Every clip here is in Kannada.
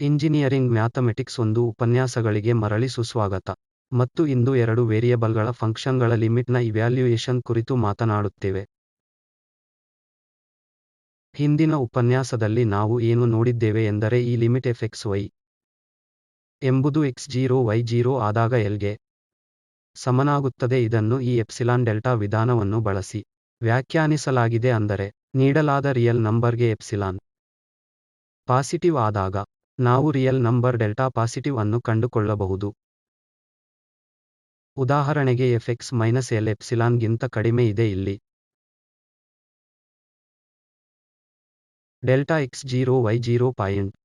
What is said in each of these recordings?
ಇಂಜಿನಿಯರಿಂಗ್ ಮ್ಯಾಥಮೆಟಿಕ್ಸ್ 1 ಉಪನ್ಯಾಸಗಳಿಗೆ ಮರಳಿ ಸುಸ್ವಾಗತ. ಮತ್ತು ಇಂದು 2 ವೇರಿಯಬಲ್ಗಳ ಫಂಕ್ಷನ್ಗಳ ಲಿಮಿಟ್ನ ಇವ್ಯಾಲ್ಯೂಯೇಷನ್ ಕುರಿತು ಮಾತನಾಡುತ್ತೇವೆ. ಹಿಂದಿನ ಉಪನ್ಯಾಸದಲ್ಲಿ ನಾವು ಏನು ನೋಡಿದ್ದೇವೆ ಎಂದರೆ ಈ ಲಿಮಿಟ್ fxy ಎಂಬುದು x0 y0 ಆದಾಗ L ಗೆ ಸಮನಾಗುತ್ತದೆ. ಇದನ್ನು ಈ ಎಪ್ಸಿಲಾನ್ ಡೆಲ್ಟಾ ವಿಧಾನವನ್ನು ಬಳಸಿ ವ್ಯಾಖ್ಯಾನಿಸಲಾಗಿದೆ. ಅಂದರೆ ನೀಡಲಾದ ರಿಯಲ್ ನಂಬರ್ಗೆ ಎಪ್ಸಿಲಾನ್ ಪಾಸಿಟಿವ್ ಆದಾಗ ನಾವು ರಿಯಲ್ ನಂಬರ್ ಡೆಲ್ಟಾ ಪಾಸಿಟಿವ್ ಅನ್ನು ಕಂಡುಕೊಳ್ಳಬಹುದು. ಉದಾಹರಣೆಗೆ fx L ಎಪ್ಸಿಲಾನ್ ಗಿಂತ ಕಡಿಮೆ ಇದೆ. ಇಲ್ಲಿ delta x0 y0 point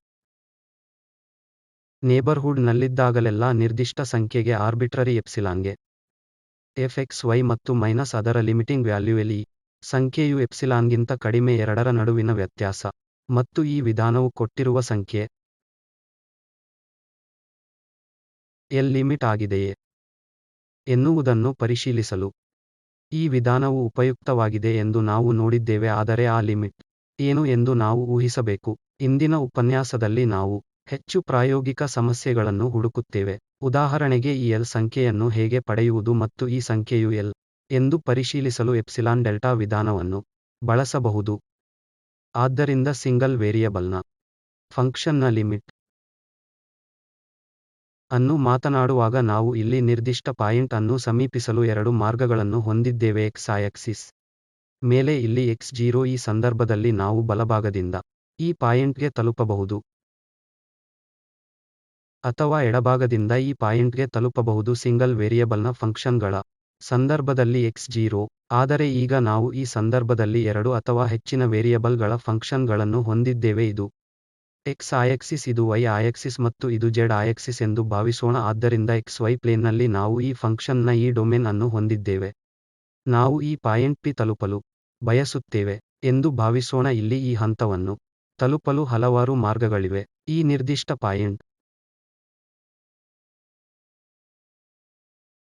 neighbourhood ನಲ್ಲಿದ್ದಾಗಲೆಲ್ಲ ನಿರ್ದಿಷ್ಟ ಸಂಖ್ಯೆಗೆ ಆರ್ಬಿಟ್ರರಿ ಎಪ್ಸಿಲಾನ್ಗೆ fxy ಮತ್ತು ಮೈನಸ್ ಅದರ ಲಿಮಿಟಿಂಗ್ ವ್ಯಾಲ್ಯೂ L. ಈ ಸಂಖ್ಯೆಯು ಎಪ್ಸಿಲಾನ್ಗಿಂತ ಕಡಿಮೆ ಎರಡರ ನಡುವಿನ ವ್ಯತ್ಯಾಸ ಮತ್ತು ಈ ವಿಧಾನವು ಕೊಟ್ಟಿರುವ ಸಂಖ್ಯೆ L ಲಿಮಿಟ್ ಆಗಿದೆಯೇ ಎನ್ನುವುದನ್ನು ಪರಿಶೀಲಿಸಲು ಈ ವಿಧಾನವು ಉಪಯುಕ್ತವಾಗಿದೆ ಎಂದು ನಾವು ನೋಡಿದ್ದೇವೆ. ಆದರೆ ಆ ಲಿಮಿಟ್ ಏನು ಎಂದು ನಾವು ಊಹಿಸಬೇಕು. ಇಂದಿನ ಉಪನ್ಯಾಸದಲ್ಲಿ ನಾವು ಹೆಚ್ಚು ಪ್ರಾಯೋಗಿಕ ಸಮಸ್ಯೆಗಳನ್ನು ಹುಡುಕುತ್ತೇವೆ. ಉದಾಹರಣೆಗೆ ಈ L ಸಂಖ್ಯೆಯನ್ನು ಹೇಗೆ ಪಡೆಯುವುದು ಮತ್ತು ಈ ಸಂಖ್ಯೆಯು L ಎಂದು ಪರಿಶೀಲಿಸಲು ಎಪ್ಸಿಲಾನ್ ಡೆಲ್ಟಾ ವಿಧಾನವನ್ನು ಬಳಸಬಹುದು. ಆದ್ದರಿಂದ ಸಿಂಗಲ್ ವೇರಿಯಬಲ್ನ ಫಂಕ್ಷನ್ನ ಲಿಮಿಟ್ ಅನ್ನು ಮಾತನಾಡುವಾಗ ನಾವು ಇಲ್ಲಿ ನಿರ್ದಿಷ್ಟ ಪಾಯಿಂಟ್ ಅನ್ನು ಸಮೀಪಿಸಲು 2 ಮಾರ್ಗಗಳನ್ನು ಹೊಂದಿದ್ದೇವೆ. x ಆಕ್ಸಿಸ್ ಮೇಲೆ ಇಲ್ಲಿ x0. ಈ ಸಂದರ್ಭದಲ್ಲಿ ನಾವು ಬಲಭಾಗದಿಂದ ಈ ಪಾಯಿಂಟ್ಗೆ ತಲುಪಬಹುದು ಅಥವಾ ಎಡಭಾಗದಿಂದ ಈ ಪಾಯಿಂಟ್ಗೆ ತಲುಪಬಹುದು. ಸಿಂಗಲ್ ವೇರಿಯಬಲ್ನ ಫಂಕ್ಷನ್ಗಳ ಸಂದರ್ಭದಲ್ಲಿ x0. ಆದರೆ ಈಗ ನಾವು ಈ ಸಂದರ್ಭದಲ್ಲಿ 2 ಅಥವಾ ಹೆಚ್ಚಿನ ವೇರಿಯಬಲ್ಗಳ ಫಂಕ್ಷನ್ಗಳನ್ನು ಹೊಂದಿದ್ದೇವೆ. ಇದು x ಆಯಕ್ಸಿಸ್, ಇದು y ಆಯಕ್ಸಿಸ್ ಮತ್ತು ಇದು z ಆಯಕ್ಸಿಸ್ ಎಂದು ಭಾವಿಸೋಣ. ಆದ್ದರಿಂದ xy ಪ್ಲೇನ್ನಲ್ಲಿ ನಾವು ಈ ಫಂಕ್ಷನ್ನ ಈ ಡೊಮೇನ್ ಅನ್ನು ಹೊಂದಿದ್ದೇವೆ. ನಾವು ಈ ಪಾಯಿಂಟ್ P ತಲುಪಲು ಬಯಸುತ್ತೇವೆ ಎಂದು ಭಾವಿಸೋಣ. ಇಲ್ಲಿ ಈ ಹಂತವನ್ನು ತಲುಪಲು ಹಲವಾರು ಮಾರ್ಗಗಳಿವೆ. ಈ ನಿರ್ದಿಷ್ಟ ಪಾಯಿಂಟ್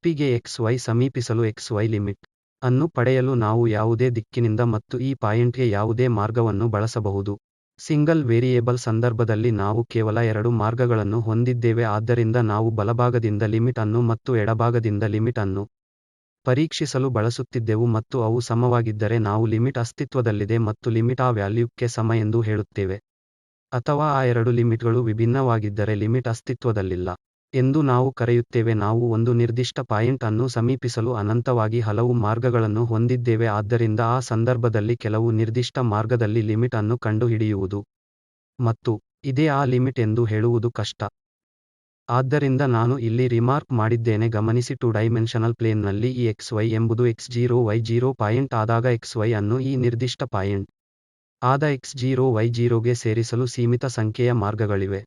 P ಗೆ xy ಸಮೀಪಿಸಲು xy ಲಿಮಿಟ್ ಅನ್ನು ಪಡೆಯಲು ನಾವು ಯಾವುದೇ ದಿಕ್ಕಿನಿಂದ ಮತ್ತು ಈ ಪಾಯಿಂಟ್ಗೆ ಯಾವುದೇ ಮಾರ್ಗವನ್ನು ಬಳಸಬಹುದು. ಸಿಂಗಲ್ ವೇರಿಯೇಬಲ್ ಸಂದರ್ಭದಲ್ಲಿ ನಾವು ಕೇವಲ 2 ಮಾರ್ಗಗಳನ್ನು ಹೊಂದಿದ್ದೇವೆ. ಆದ್ದರಿಂದ ನಾವು ಬಲಭಾಗದಿಂದ ಲಿಮಿಟ್ ಅನ್ನು ಮತ್ತು ಎಡಭಾಗದಿಂದ ಲಿಮಿಟ್ ಅನ್ನು ಪರೀಕ್ಷಿಸಲು ಬಳಸುತ್ತಿದ್ದೆವು ಮತ್ತು ಅವು ಸಮವಾಗಿದ್ದರೆ ನಾವು ಲಿಮಿಟ್ ಅಸ್ತಿತ್ವದಲ್ಲಿದೆ ಮತ್ತು ಲಿಮಿಟ್ ಆ ವ್ಯಾಲ್ಯೂಕ್ಕೆ ಸಮ ಎಂದು ಹೇಳುತ್ತೇವೆ. ಅಥವಾ ಆ 2 ಲಿಮಿಟ್ಗಳು ವಿಭಿನ್ನವಾಗಿದ್ದರೆ ಲಿಮಿಟ್ ಅಸ್ತಿತ್ವದಲ್ಲಿಲ್ಲ ಎಂದು ನಾವು ಕರೆಯುತ್ತೇವೆ. ನಾವು ಒಂದು ನಿರ್ದಿಷ್ಟ ಪಾಯಿಂಟ್ ಅನ್ನು ಸಮೀಪಿಸಲು ಅನಂತವಾಗಿ ಹಲವು ಮಾರ್ಗಗಳನ್ನು ಹೊಂದಿದ್ದೇವೆ. ಆದ್ದರಿಂದ ಆ ಸಂದರ್ಭದಲ್ಲಿ ಕೆಲವು ನಿರ್ದಿಷ್ಟ ಮಾರ್ಗದಲ್ಲಿ ಲಿಮಿಟ್ ಅನ್ನು ಕಂಡುಹಿಡಿಯುವುದು ಮತ್ತು ಇದೇ ಆ ಲಿಮಿಟ್ ಎಂದು ಹೇಳುವುದು ಕಷ್ಟ. ಆದ್ದರಿಂದ ನಾನು ಇಲ್ಲಿ ರಿಮಾರ್ಕ್ ಮಾಡಿದ್ದೇನೆ, ಗಮನಿಸಿ. 2 ಡೈಮೆನ್ಷನಲ್ ಪ್ಲೇನ್ನಲ್ಲಿ ಈ xy ಎಂಬುದು x0 y0 ಪಾಯಿಂಟ್ ಆದಾಗ xy ಅನ್ನು ಈ ನಿರ್ದಿಷ್ಟ ಪಾಯಿಂಟ್ ಆದ x0 y0ಗೆ ಸೇರಿಸಲು ಸೀಮಿತ ಸಂಖ್ಯೆಯ ಮಾರ್ಗಗಳಿವೆ.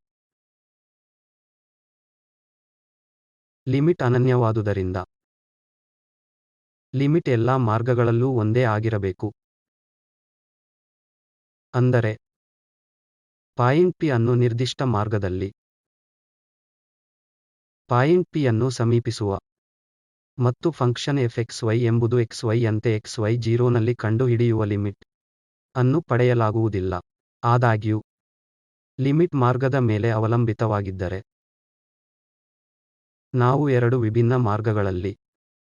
ಲಿಮಿಟ್ ಅನನ್ಯವಾದುದರಿಂದ ಲಿಮಿಟ್ ಎಲ್ಲಾ ಮಾರ್ಗಗಳಲ್ಲೂ ಒಂದೇ ಆಗಿರಬೇಕು. ಅಂದರೆ ಪಾಯಿಂಟ್ P ಅನ್ನು ನಿರ್ದಿಷ್ಟ ಮಾರ್ಗದಲ್ಲಿ ಪಾಯಿಂಟ್ P ಅನ್ನು ಸಮೀಪಿಸುವ ಮತ್ತು ಫಂಕ್ಷನ್ fxy ಎಂಬುದು xy ಯಂತೆ xy0 ನಲ್ಲಿ ಕಂಡುಹಿಡಿಯುವ ಲಿಮಿಟ್ ಅನ್ನು ಪಡೆಯಲಾಗುವುದಿಲ್ಲ. ಆದಾಗ್ಯೂ ಲಿಮಿಟ್ ಮಾರ್ಗದ ಮೇಲೆ ಅವಲಂಬಿತವಾಗಿದ್ದರೆ ನಾವು 2 ವಿಭಿನ್ನ ಮಾರ್ಗಗಳಲ್ಲಿ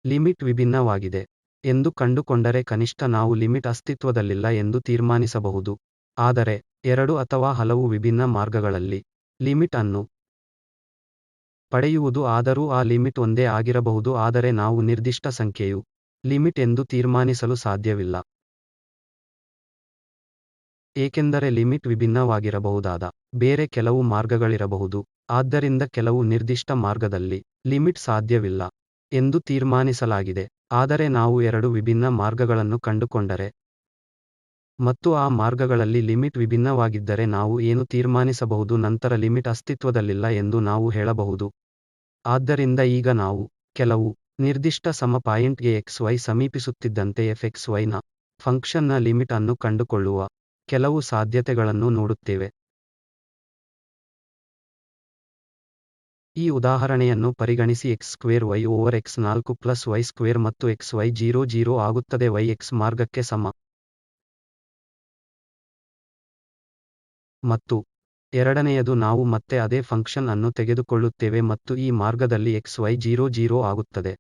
ಲಿಮಿಟ್ ವಿಭಿನ್ನವಾಗಿದೆ ಎಂದು ಕಂಡುಕೊಂಡರೆ ಕನಿಷ್ಠ ನಾವು ಲಿಮಿಟ್ ಅಸ್ತಿತ್ವದಲ್ಲಿಲ್ಲ ಎಂದು ತೀರ್ಮಾನಿಸಬಹುದು. ಆದರೆ 2 ಅಥವಾ ಹಲವು ವಿಭಿನ್ನ ಮಾರ್ಗಗಳಲ್ಲಿ ಲಿಮಿಟ್ ಅನ್ನು ಪಡೆಯುವುದು, ಆದರೂ ಆ ಲಿಮಿಟ್ ಒಂದೇ ಆಗಿರಬಹುದು. ಆದರೆ ನಾವು ನಿರ್ದಿಷ್ಟ ಸಂಖ್ಯೆಯು ಲಿಮಿಟ್ ಎಂದು ತೀರ್ಮಾನಿಸಲು ಸಾಧ್ಯವಿಲ್ಲ, ಏಕೆಂದರೆ ಲಿಮಿಟ್ ವಿಭಿನ್ನವಾಗಿರಬಹುದಾದ ಬೇರೆ ಕೆಲವು ಮಾರ್ಗಗಳಿರಬಹುದು. ಆದ್ದರಿಂದ ಕೆಲವು ನಿರ್ದಿಷ್ಟ ಮಾರ್ಗದಲ್ಲಿ ಲಿಮಿಟ್ ಸಾಧ್ಯವಿಲ್ಲ ಎಂದು ತೀರ್ಮಾನಿಸಲಾಗಿದೆ. ಆದರೆ ನಾವು 2 ವಿಭಿನ್ನ ಮಾರ್ಗಗಳನ್ನು ಕಂಡುಕೊಂಡರೆ ಮತ್ತು ಆ ಮಾರ್ಗಗಳಲ್ಲಿ ಲಿಮಿಟ್ ವಿಭಿನ್ನವಾಗಿದ್ದರೆ ನಾವು ಏನು ತೀರ್ಮಾನಿಸಬಹುದು, ನಂತರ ಲಿಮಿಟ್ ಅಸ್ತಿತ್ವದಲ್ಲಿಲ್ಲ ಎಂದು ನಾವು ಹೇಳಬಹುದು. ಆದ್ದರಿಂದ ಈಗ ನಾವು ಕೆಲವು ನಿರ್ದಿಷ್ಟ ಸಮ ಪಾಯಿಂಟ್ಗೆ xy ಸಮೀಪಿಸುತ್ತಿದ್ದಂತೆ fxy ನ ಫಂಕ್ಷನ್ನ ಲಿಮಿಟ್ ಅನ್ನು ಕಂಡುಕೊಳ್ಳುವ ಕೆಲವು ಸಾಧ್ಯತೆಗಳನ್ನು ನೋಡುತ್ತೇವೆ. ಈ ಉದಾಹರಣೆಯನ್ನು ಪರಿಗಣಿಸಿ. x² y over x4 plus y² ಮತ್ತು xy 0 0 ಆಗುತ್ತದೆ. y x ಮಾರ್ಗಕ್ಕೆ ಸಮ ಮತ್ತು ಎರಡನೆಯದು ನಾವು ಮತ್ತೆ ಅದೇ ಫಂಕ್ಷನ್ ಅನ್ನು ತೆಗೆದುಕೊಳ್ಳುತ್ತೇವೆ ಮತ್ತು ಈ ಮಾರ್ಗದಲ್ಲಿ xy 0 ಆಗುತ್ತದೆ.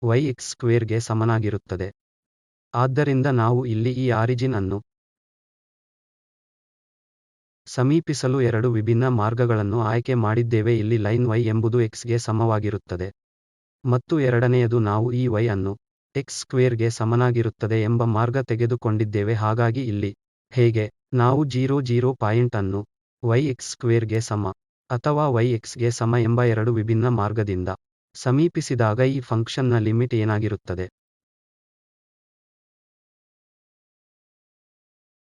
y x ಸ್ಕ್ವೇರ್ಗೆ ಸಮನಾಗಿರುತ್ತದೆ. ಆದ್ದರಿಂದ ನಾವು ಇಲ್ಲಿ ಈ ಆರಿಜಿನ್ ಅನ್ನು ಸಮೀಪಿಸಲು ಎರಡು ವಿಭಿನ್ನ ಮಾರ್ಗಗಳನ್ನು ಆಯ್ಕೆ ಮಾಡಿದ್ದೇವೆ. ಇಲ್ಲಿ ಲೈನ್ y ಎಂಬುದು x ಗೆ ಸಮವಾಗಿರುತ್ತದೆ. ಮತ್ತು ಎರಡನೆಯದು ನಾವು ಈ y ಅನ್ನು x ಸ್ಕ್ವೇರ್ಗೆ ಸಮನಾಗಿರುತ್ತದೆ ಎಂಬ ಮಾರ್ಗ ತೆಗೆದುಕೊಂಡಿದ್ದೇವೆ. ಹಾಗಾಗಿ ಇಲ್ಲಿ ಹೇಗೆ ನಾವು 0 ಪಾಯಿಂಟ್ ಅನ್ನು y x ಸ್ಕ್ವೇರ್ಗೆ ಸಮ ಅಥವಾ y x ಗೆ ಸಮ ಎಂಬ ಎರಡು ವಿಭಿನ್ನ ಮಾರ್ಗದಿಂದ ಸಮೀಪಿಸಿದಾಗ ಈ ಫಂಕ್ಷನ್ನ ಲಿಮಿಟ್ ಏನಾಗಿರುತ್ತದೆ?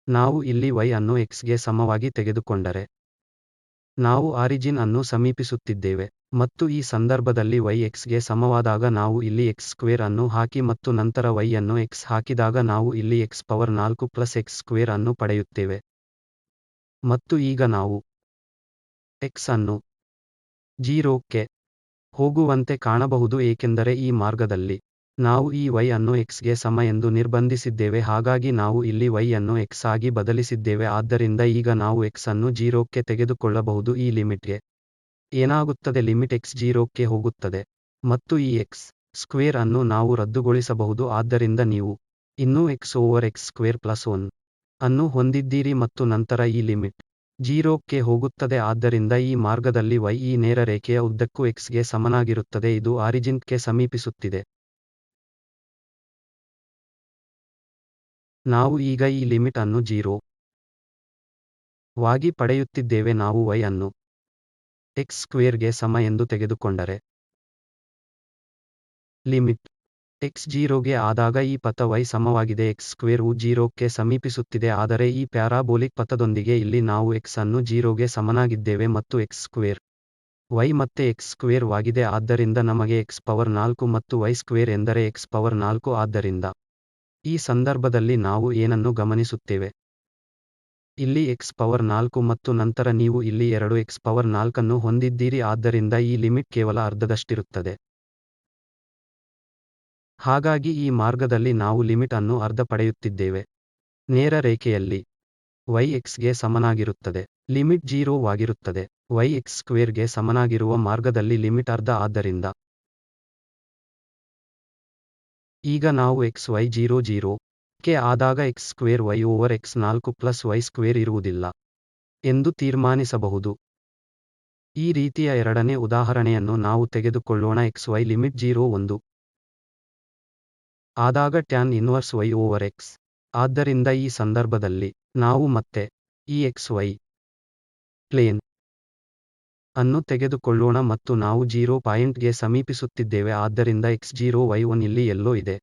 ನಾವು ಇಲ್ಲಿ y ಅನ್ನು x ಗೆ ಸಮವಾಗಿ ತೆಗೆದುಕೊಂಡರೆ ನಾವು ಆರಿಜಿನ್ ಅನ್ನು ಸಮೀಪಿಸುತ್ತಿದ್ದೇವೆ. ಮತ್ತು ಈ ಸಂದರ್ಭದಲ್ಲಿ y x ಗೆ ಸಮವಾದಾಗ ನಾವು ಇಲ್ಲಿ x ಸ್ಕ್ವೇರ್ ಅನ್ನು ಹಾಕಿ ಮತ್ತು ನಂತರ y ಅನ್ನು x ಹಾಕಿದಾಗ ನಾವು ಇಲ್ಲಿ x power 4 plus x square ಅನ್ನು ಪಡೆಯುತ್ತೇವೆ. ಮತ್ತು ಈಗ ನಾವು x ಅನ್ನು 0ಕ್ಕೆ ಹೋಗುವಂತೆ ಕಾಣಬಹುದು ಏಕೆಂದರೆ ಈ ಮಾರ್ಗದಲ್ಲಿ ನಾವು ಈ y ಅನ್ನು x ಗೆ ಸಮ ಎಂದು ನಿರ್ಬಂಧಿಸಿದ್ದೇವೆ. ಹಾಗಾಗಿ ನಾವು ಇಲ್ಲಿ y ಅನ್ನು x ಆಗಿ ಬದಲಿಸಿದ್ದೇವೆ. ಆದ್ದರಿಂದ ಈಗ ನಾವು x ಅನ್ನು 0ಕ್ಕೆ ತೆಗೆದುಕೊಳ್ಳಬಹುದು. ಈ ಲಿಮಿಟ್ಗೆ ಏನಾಗುತ್ತದೆ? ಲಿಮಿಟ್ x 0ಕ್ಕೆ ಹೋಗುತ್ತದೆ ಮತ್ತು ಈ x ಸ್ಕ್ವೇರ್ ಅನ್ನು ನಾವು ರದ್ದುಗೊಳಿಸಬಹುದು. ಆದ್ದರಿಂದ ನೀವು ಇನ್ನೂ x over x square plus 1 ಅನ್ನು ಹೊಂದಿದ್ದೀರಿ ಮತ್ತು ನಂತರ ಈ ಲಿಮಿಟ್ 0ಕ್ಕೆ ಹೋಗುತ್ತದೆ. ಆದ್ದರಿಂದ ಈ ಮಾರ್ಗದಲ್ಲಿ y ಈ ನೇರ ರೇಖೆಯ ಉದ್ದಕ್ಕೂ x ಗೆ ಸಮನಾಗಿರುತ್ತದೆ. ಇದು ಆರಿಜಿನ್ಕ್ಕೆ ಸಮೀಪಿಸುತ್ತಿದೆ. ನಾವು ಈಗ ಈ ಲಿಮಿಟ್ ಅನ್ನು 0 ವಾಗಿ ಪಡೆಯುತ್ತಿದ್ದೇವೆ. ನಾವು y ಅನ್ನು x ಸ್ಕ್ವೇರ್ಗೆ ಸಮ ಎಂದು ತೆಗೆದುಕೊಂಡರೆ ಲಿಮಿಟ್ x 0ಗೆ ಆದಾಗ ಈ ಪಥ y ಸಮವಾಗಿದೆ. x ಸ್ಕ್ವೇರ್ ವು 0ಕ್ಕೆ ಸಮೀಪಿಸುತ್ತಿದೆ. ಆದರೆ ಈ ಪ್ಯಾರಾಬೋಲಿಕ್ ಪಥದೊಂದಿಗೆ ಇಲ್ಲಿ ನಾವು x ಅನ್ನು 0ಗೆ ಸಮನಾಗಿದ್ದೇವೆ ಮತ್ತು x ಸ್ಕ್ವೇರ್ y ಮತ್ತೆ x ಸ್ಕ್ವೇರ್ ವಾಗಿದೆ. ಆದ್ದರಿಂದ ನಮಗೆ x ಪವರ್ 4 ಮತ್ತು y ಸ್ಕ್ವೇರ್ ಎಂದರೆ x ಪವರ್ 4. ಆದ್ದರಿಂದ ಈ ಸಂದರ್ಭದಲ್ಲಿ ನಾವು ಏನನ್ನು ಗಮನಿಸುತ್ತೇವೆ? ಇಲ್ಲಿ x ಪವರ್ 4 ಮತ್ತು ನಂತರ ನೀವು ಇಲ್ಲಿ 2x ಪವರ್ 4 ಹೊಂದಿದ್ದೀರಿ. ಆದ್ದರಿಂದ ಈ ಲಿಮಿಟ್ ಕೇವಲ ಅರ್ಧದಷ್ಟಿರುತ್ತದೆ. ಹಾಗಾಗಿ ಈ ಮಾರ್ಗದಲ್ಲಿ ನಾವು ಲಿಮಿಟ್ ಅನ್ನು ಅರ್ಧ ಪಡೆಯುತ್ತಿದ್ದೇವೆ. ನೇರ ರೇಖೆಯಲ್ಲಿ y x ಗೆ ಸಮನಾಗಿರುತ್ತದೆ. ಲಿಮಿಟ್ 0 ವಾಗಿರುತ್ತದೆ. y x ಸ್ಕ್ವೇರ್ಗೆ ಸಮನಾಗಿರುವ ಮಾರ್ಗದಲ್ಲಿ ಲಿಮಿಟ್ ಅರ್ಧ. ಆದ್ದರಿಂದ ಈಗ ನಾವು xy 0 ಕ್ಕೆ ಆದಾಗ x square y over x 4 plus y square ಇರುವುದಿಲ್ಲ ಎಂದು ತೀರ್ಮಾನಿಸಬಹುದು. ಈ ರೀತಿಯ ಎರಡನೇ ಉದಾಹರಣೆಯನ್ನು ನಾವು ತೆಗೆದುಕೊಳ್ಳೋಣ. xy ಲಿಮಿಟ್ 0 1 ಆದಾಗ tan inverse y over x. ಆದ್ದರಿಂದ ಈ ಸಂದರ್ಭದಲ್ಲಿ ನಾವು ಮತ್ತೆ ಈ xy ಪ್ಲೇನ್ ಅನ್ನು ತೆಗೆದುಕೊಳ್ಳೋಣ ಮತ್ತು ನಾವು 0 ಪಾಯಿಂಟ್ಗೆ ಸಮೀಪಿಸುತ್ತಿದ್ದೇವೆ. ಆದ್ದರಿಂದ x0 y1 ಇಲ್ಲಿ ಎಲ್ಲೋ ಇದೆ.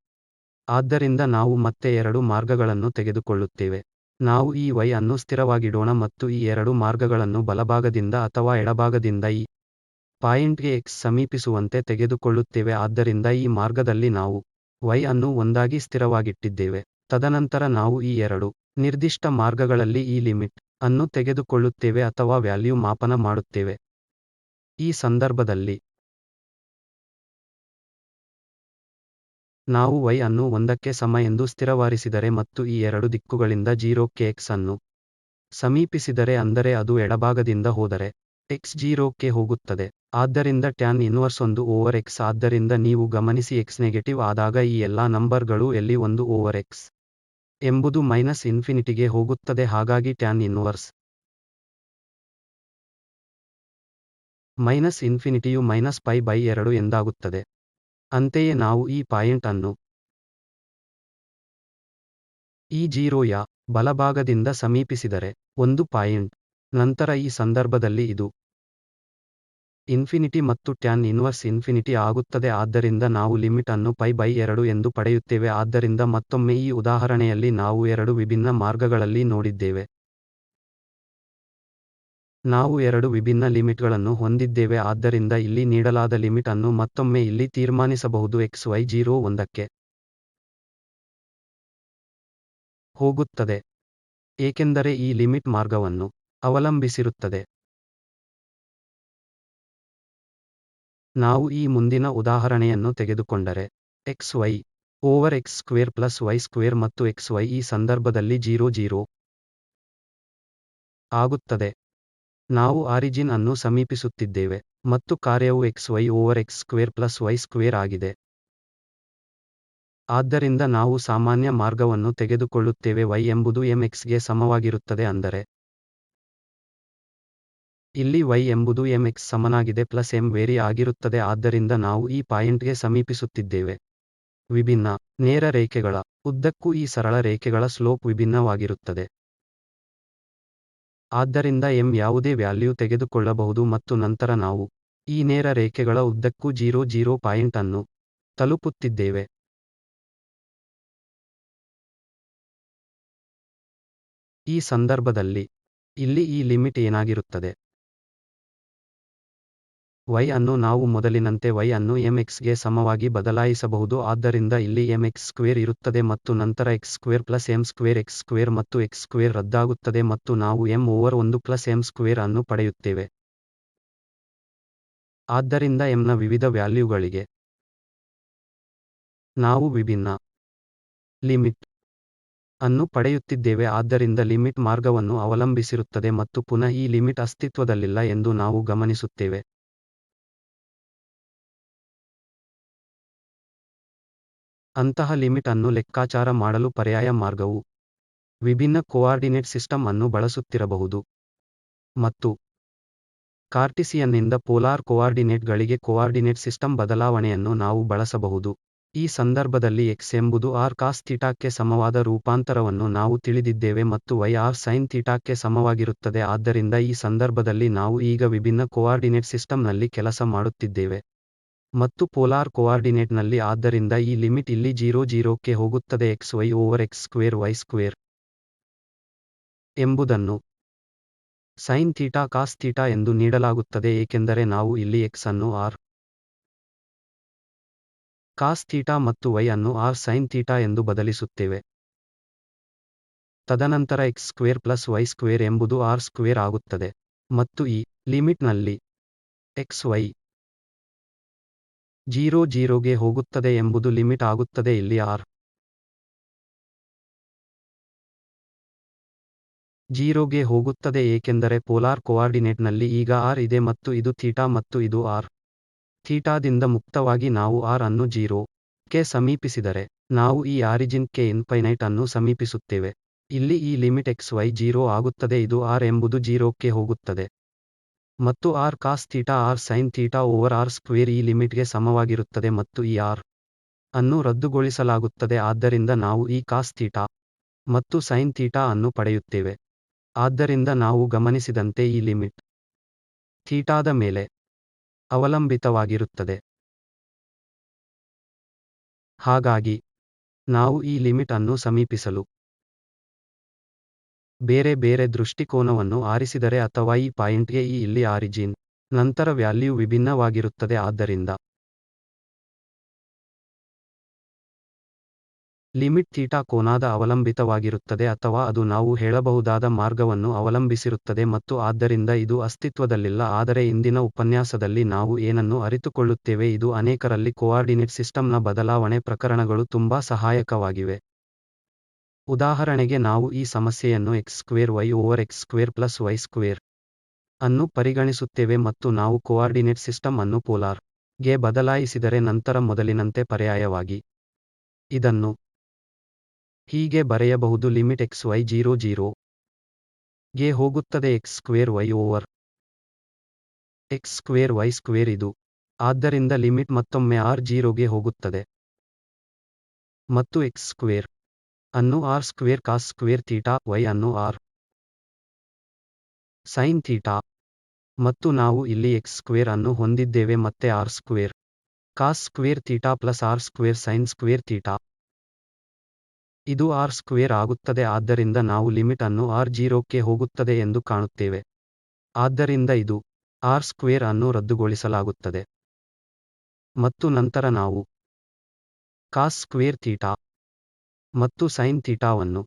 ಆದ್ದರಿಂದ ನಾವು ಮತ್ತೆ ಎರಡು ಮಾರ್ಗಗಳನ್ನು ತೆಗೆದುಕೊಳ್ಳುತ್ತೇವೆ. ನಾವು ಈ y ಅನ್ನು ಸ್ಥಿರವಾಗಿಡೋಣ ಮತ್ತು ಈ ಎರಡು ಮಾರ್ಗಗಳನ್ನು ಬಲಭಾಗದಿಂದ ಅಥವಾ ಎಡಭಾಗದಿಂದ ಈ ಪಾಯಿಂಟ್ಗೆ x ಸಮೀಪಿಸುವಂತೆ ತೆಗೆದುಕೊಳ್ಳುತ್ತೇವೆ. ಆದ್ದರಿಂದ ಈ ಮಾರ್ಗದಲ್ಲಿ ನಾವು y ಅನ್ನು ಒಂದಾಗಿ ಸ್ಥಿರವಾಗಿಟ್ಟಿದ್ದೇವೆ. ತದನಂತರ ನಾವು ಈ ಎರಡು ನಿರ್ದಿಷ್ಟ ಮಾರ್ಗಗಳಲ್ಲಿ ಈ ಲಿಮಿಟ್ ಅನ್ನು ತೆಗೆದುಕೊಳ್ಳುತ್ತೇವೆ ಅಥವಾ ವ್ಯಾಲ್ಯೂ ಮಾಪನ ಮಾಡುತ್ತೇವೆ. ಈ ಸಂದರ್ಭದಲ್ಲಿ ನಾವು y ಅನ್ನು 1ಕ್ಕೆ ಸಮ ಎಂದು ಸ್ಥಿರವಾಗಿರಿಸಿದರೆ ಮತ್ತು ಈ ಎರಡು ದಿಕ್ಕುಗಳಿಂದ 0ಕ್ಕೆ x ಅನ್ನು ಸಮೀಪಿಸಿದರೆ ಅಂದರೆ ಅದು ಎಡಭಾಗದಿಂದ ಹೋದರೆ x 0ಕ್ಕೆ ಹೋಗುತ್ತದೆ. ಆದ್ದರಿಂದ ಟ್ಯಾನ್ ಇನ್ವರ್ಸ್ 1 ಓವರ್ x. ಆದ್ದರಿಂದ ನೀವು ಗಮನಿಸಿ x ನೆಗೆಟಿವ್ ಆದಾಗ ಈ ಎಲ್ಲಾ ನಂಬರ್ಗಳು ಎಲ್ಲಿ 1 ಓವರ್ x ಎಂಬುದು ಮೈನಸ್ ಇನ್ಫಿನಿಟಿಗೆ ಹೋಗುತ್ತದೆ. ಹಾಗಾಗಿ ಟ್ಯಾನ್ ಇನ್ವರ್ಸ್ ಮೈನಸ್ ಇನ್ಫಿನಿಟಿಯು ಮೈನಸ್ ಪೈ ಬೈ 2 ಎಂದಾಗುತ್ತದೆ. ಅಂತೆಯೇ ನಾವು ಈ ಪಾಯಿಂಟ್ ಅನ್ನು ಈ 0 ಯ ಬಲಭಾಗದಿಂದ ಸಮೀಪಿಸಿದರೆ 1 ಪಾಯಿಂಟ್ ನಂತರ ಈ ಸಂದರ್ಭದಲ್ಲಿ ಇದು ಇನ್ಫಿನಿಟಿ ಮತ್ತು ಟ್ಯಾನ್ ಇನ್ವರ್ಸ್ ಇನ್ಫಿನಿಟಿ ಆಗುತ್ತದೆ. ಆದ್ದರಿಂದ ನಾವು ಲಿಮಿಟ್ ಅನ್ನು ಪೈ ಬೈ 2 ಎಂದು ಪಡೆಯುತ್ತೇವೆ. ಆದ್ದರಿಂದ ಮತ್ತೊಮ್ಮೆ ಈ ಉದಾಹರಣೆಯಲ್ಲಿ ನಾವು ಎರಡು ವಿಭಿನ್ನ ಮಾರ್ಗಗಳಲ್ಲಿ ನೋಡಿದ್ದೇವೆ. ನಾವು ಎರಡು ವಿಭಿನ್ನ ಲಿಮಿಟ್ಗಳನ್ನು ಹೊಂದಿದ್ದೇವೆ. ಆದ್ದರಿಂದ ಇಲ್ಲಿ ನೀಡಲಾದ ಲಿಮಿಟ್ ಅನ್ನು ಮತ್ತೊಮ್ಮೆ ಇಲ್ಲಿ ತೀರ್ಮಾನಿಸಬಹುದು. xy 0 1ಕ್ಕೆ ಹೋಗುತ್ತದೆ ಏಕೆಂದರೆ ಈ ಲಿಮಿಟ್ ಮಾರ್ಗವನ್ನು ಅವಲಂಬಿಸಿರುತ್ತದೆ. ನಾವು ಈ ಮುಂದಿನ ಉದಾಹರಣೆಯನ್ನು ತೆಗೆದುಕೊಂಡರೆ xy over x square plus y square ಮತ್ತು xy ಈ ಸಂದರ್ಭದಲ್ಲಿ 0 ಆಗುತ್ತದೆ. ನಾವು ಆರಿಜಿನ್ ಅನ್ನು ಸಮೀಪಿಸುತ್ತಿದ್ದೇವೆ ಮತ್ತು ಕಾರ್ಯವು xy over x square plus y square ಆಗಿದೆ. ಆದ್ದರಿಂದ ನಾವು ಸಾಮಾನ್ಯ ಮಾರ್ಗವನ್ನು ತೆಗೆದುಕೊಳ್ಳುತ್ತೇವೆ y ಎಂಬುದು mx ಗೆ ಸಮವಾಗಿರುತ್ತದೆ ಅಂದರೆ ಇಲ್ಲಿ y ಎಂಬುದು mx ಸಮನಾಗಿದೆ ಪ್ಲಸ್ m ವೇರಿ ಆಗಿರುತ್ತದೆ ಆದ್ದರಿಂದ ನಾವು ಈ ಪಾಯಿಂಟ್ಗೆ ಸಮೀಪಿಸುತ್ತಿದ್ದೇವೆ. ವಿಭಿನ್ನ ನೇರ ರೇಖೆಗಳ ಉದ್ದಕ್ಕೂ ಈ ಸರಳ ರೇಖೆಗಳ ಸ್ಲೋಪ್ ವಿಭಿನ್ನವಾಗಿರುತ್ತದೆ. ಆದ್ದರಿಂದ m ಯಾವುದೇ ವ್ಯಾಲ್ಯೂ ತೆಗೆದುಕೊಳ್ಳಬಹುದು ಮತ್ತು ನಂತರ ನಾವು ಈ ನೇರ ರೇಖೆಗಳ ಉದ್ದಕ್ಕೂ 0 ಪಾಯಿಂಟ್ ಅನ್ನು ತಲುಪುತ್ತಿದ್ದೇವೆ. ಈ ಸಂದರ್ಭದಲ್ಲಿ ಇಲ್ಲಿ ಈ ಲಿಮಿಟ್ ಏನಾಗಿರುತ್ತದೆ? y ಅನ್ನು ನಾವು ಮೊದಲಿನಂತೆ y ಅನ್ನು mx ಗೆ ಸಮವಾಗಿ ಬದಲಾಯಿಸಬಹುದು ಆದ್ದರಿಂದ ಇಲ್ಲಿ mx ಸ್ಕ್ವೇರ್ ಇರುತ್ತದೆ ಮತ್ತು ನಂತರ x square plus m square x square ಮತ್ತು x ಸ್ಕ್ವೇರ್ ರದ್ದಾಗುತ್ತದೆ ಮತ್ತು ನಾವು m over 1 plus m square ಅನ್ನು ಪಡೆಯುತ್ತೇವೆ. ಆದ್ದರಿಂದ m ನ ವಿವಿಧ ವ್ಯಾಲ್ಯೂಗಳಿಗೆ ನಾವು ವಿಭಿನ್ನ ಲಿಮಿಟ್ ಅನ್ನು ಪಡೆಯುತ್ತಿದ್ದೇವೆ ಆದ್ದರಿಂದ ಲಿಮಿಟ್ ಮಾರ್ಗವನ್ನು ಅವಲಂಬಿಸಿರುತ್ತದೆ ಮತ್ತು ಪುನಃ ಈ ಲಿಮಿಟ್ ಅಸ್ತಿತ್ವದಲ್ಲಿಲ್ಲ ಎಂದು ನಾವು ಗಮನಿಸುತ್ತೇವೆ. ಅಂತಹ ಲಿಮಿಟ್ ಅನ್ನು ಲೆಕ್ಕಾಚಾರ ಮಾಡಲು ಪರ್ಯಾಯ ಮಾರ್ಗವು ವಿಭಿನ್ನ ಕೋಆರ್ಡಿನೇಟ್ ಸಿಸ್ಟಮ್ ಅನ್ನು ಬಳಸುತ್ತಿರಬಹುದು ಮತ್ತು ಕಾರ್ಟಿಸಿಯನ್ನಿಂದ ಪೋಲಾರ್ ಕೋಆರ್ಡಿನೇಟ್ಗಳಿಗೆ ಕೋಆರ್ಡಿನೇಟ್ ಸಿಸ್ಟಮ್ ಬದಲಾವಣೆಯನ್ನು ನಾವು ಬಳಸಬಹುದು. ಈ ಸಂದರ್ಭದಲ್ಲಿ x ಎಂಬುದು r cos ಥೀಟಾಕ್ಕೆ ಸಮವಾದ ರೂಪಾಂತರವನ್ನು ನಾವು ತಿಳಿದಿದ್ದೇವೆ ಮತ್ತು y r sin ಥೀಟಾಕ್ಕೆ ಸಮವಾಗಿರುತ್ತದೆ ಆದ್ದರಿಂದ ಈ ಸಂದರ್ಭದಲ್ಲಿ ನಾವು ಈಗ ವಿಭಿನ್ನ ಕೋಆರ್ಡಿನೇಟ್ ಸಿಸ್ಟಮ್ನಲ್ಲಿ ಕೆಲಸ ಮಾಡುತ್ತಿದ್ದೇವೆ ಮತ್ತು ಪೋಲಾರ್ ಕೋಆರ್ಡಿನೇಟ್ನಲ್ಲಿ ಆದ್ದರಿಂದ ಈ ಲಿಮಿಟ್ ಇಲ್ಲಿ 0ಕ್ಕೆ ಹೋಗುತ್ತದೆ xy over x square y square ಎಂಬುದನ್ನು sin ಥೀಟಾ cos ಥೀಟಾ ಎಂದು ನೀಡಲಾಗುತ್ತದೆ ಏಕೆಂದರೆ ನಾವು ಇಲ್ಲಿ x ಅನ್ನು r cos ಥೀಟಾ ಮತ್ತು y ಅನ್ನು r sin ಥೀಟಾ ಎಂದು ಬದಲಿಸುತ್ತೇವೆ. ತದನಂತರ x square plus y square ಎಂಬುದು r ಸ್ಕ್ವೇರ್ ಆಗುತ್ತದೆ ಮತ್ತು ಈ ಲಿಮಿಟ್ನಲ್ಲಿ xy 0ಗೆ ಹೋಗುತ್ತದೆ ಎಂಬುದು ಲಿಮಿಟ್ ಆಗುತ್ತದೆ ಇಲ್ಲಿ r 0ಗೆ ಹೋಗುತ್ತದೆ ಏಕೆಂದರೆ ಪೋಲಾರ್ ಕೋಆರ್ಡಿನೇಟ್ನಲ್ಲಿ ಈಗ r ಇದೆ ಮತ್ತು ಇದು ಥೀಟಾ ಮತ್ತು ಇದು r. ಥೀಟಾದಿಂದ ಮುಕ್ತವಾಗಿ ನಾವು r ಅನ್ನು 0ಕ್ಕೆ ಸಮೀಪಿಸಿದರೆ ನಾವು ಈ ಆರಿಜಿನ್ ಕ್ಕೆ ಇನ್ಫೈನೈಟ್ ಅನ್ನು ಸಮೀಪಿಸುತ್ತೇವೆ. ಇಲ್ಲಿ ಈ ಲಿಮಿಟ್ xy 0 ಆಗುತ್ತದೆ ಇದು r ಎಂಬುದು 0ಕ್ಕೆ ಹೋಗುತ್ತದೆ ಮತ್ತು r cos theta r sin theta over r square ಈ ಲಿಮಿಟ್ಗೆ ಸಮವಾಗಿರುತ್ತದೆ ಮತ್ತು ಈ r ಅನ್ನು ರದ್ದುಗೊಳಿಸಲಾಗುತ್ತದೆ ಆದ್ದರಿಂದ ನಾವು ಈ cos ಥೀಟಾ ಮತ್ತು sin ಥೀಟಾ ಅನ್ನು ಪಡೆಯುತ್ತೇವೆ. ಆದ್ದರಿಂದ ನಾವು ಗಮನಿಸಿದಂತೆ ಈ ಲಿಮಿಟ್ ಥೀಟಾದ ಮೇಲೆ ಅವಲಂಬಿತವಾಗಿರುತ್ತದೆ. ಹಾಗಾಗಿ ನಾವು ಈ ಲಿಮಿಟ್ ಅನ್ನು ಸಮೀಪಿಸಲು ಬೇರೆ ಬೇರೆ ದೃಷ್ಟಿಕೋನವನ್ನು ಆರಿಸಿದರೆ ಅಥವಾ ಈ ಪಾಯಿಂಟ್ಗೆ ಈ ಇಲ್ಲಿ ಆರಿಜಿನ್ ನಂತರ ವ್ಯಾಲ್ಯೂ ವಿಭಿನ್ನವಾಗಿರುತ್ತದೆ ಆದ್ದರಿಂದ ಲಿಮಿಟ್ ಥೀಟಾ ಕೋನದ ಅವಲಂಬಿತವಾಗಿರುತ್ತದೆ ಅಥವಾ ಅದು ನಾವು ಹೇಳಬಹುದಾದ ಮಾರ್ಗವನ್ನು ಅವಲಂಬಿಸಿರುತ್ತದೆ ಮತ್ತು ಆದ್ದರಿಂದ ಇದು ಅಸ್ತಿತ್ವದಲ್ಲಿಲ್ಲ ಆದರೆ ಇಂದಿನ ಉಪನ್ಯಾಸದಲ್ಲಿ ನಾವು ಏನನ್ನು ಅರಿತುಕೊಳ್ಳುತ್ತೇವೆ ಇದು ಅನೇಕರಲ್ಲಿ ಕೋಆರ್ಡಿನೇಟ್ ಸಿಸ್ಟಮ್ನ ಬದಲಾವಣೆ ಪ್ರಕರಣಗಳು ತುಂಬಾ ಸಹಾಯಕವಾಗಿವೆ. ಉದಾಹರಣೆಗೆ ನಾವು ಈ ಸಮಸ್ಯೆಯನ್ನು x square y over x square plus y square ಅನ್ನು ಪರಿಗಣಿಸುತ್ತೇವೆ ಮತ್ತು ನಾವು ಕೋಆರ್ಡಿನೇಟ್ ಸಿಸ್ಟಮ್ ಅನ್ನು ಪೋಲಾರ್ ಗೆ ಬದಲಾಯಿಸಿದರೆ ನಂತರ ಮೊದಲಿನಂತೆ ಪರ್ಯಾಯವಾಗಿ ಇದನ್ನು ಹೀಗೆ ಬರೆಯಬಹುದು ಲಿಮಿಟ್ xy 0ಗೆ ಹೋಗುತ್ತದೆ x square y over x square y square ಇದು ಆದ್ದರಿಂದ ಲಿಮಿಟ್ ಮತ್ತೊಮ್ಮೆ r 0ಗೆ ಹೋಗುತ್ತದೆ ಮತ್ತು x ಸ್ಕ್ವೇರ್ ಅನ್ನು r square cos square theta y ಅನ್ನು r sin ಥೀಟಾ ಮತ್ತು ನಾವು ಇಲ್ಲಿ x ಸ್ಕ್ವೇರ್ ಅನ್ನು ಹೊಂದಿದ್ದೇವೆ ಮತ್ತೆ r square cos square theta plus r square sin square theta ಇದು r ಸ್ಕ್ವೇರ್ ಆಗುತ್ತದೆ ಆದ್ದರಿಂದ ನಾವು ಲಿಮಿಟ್ ಅನ್ನು r 0ಕ್ಕೆ ಹೋಗುತ್ತದೆ ಎಂದು ಕಾಣುತ್ತೇವೆ. ಆದ್ದರಿಂದ ಇದು r ಸ್ಕ್ವೇರ್ ಅನ್ನು ರದ್ದುಗೊಳಿಸಲಾಗುತ್ತದೆ ಮತ್ತು ನಂತರ ನಾವು cos ಸ್ಕ್ವೇರ್ ಥೀಟಾ ಮತ್ತು sin ಥೀಟಾವನ್ನು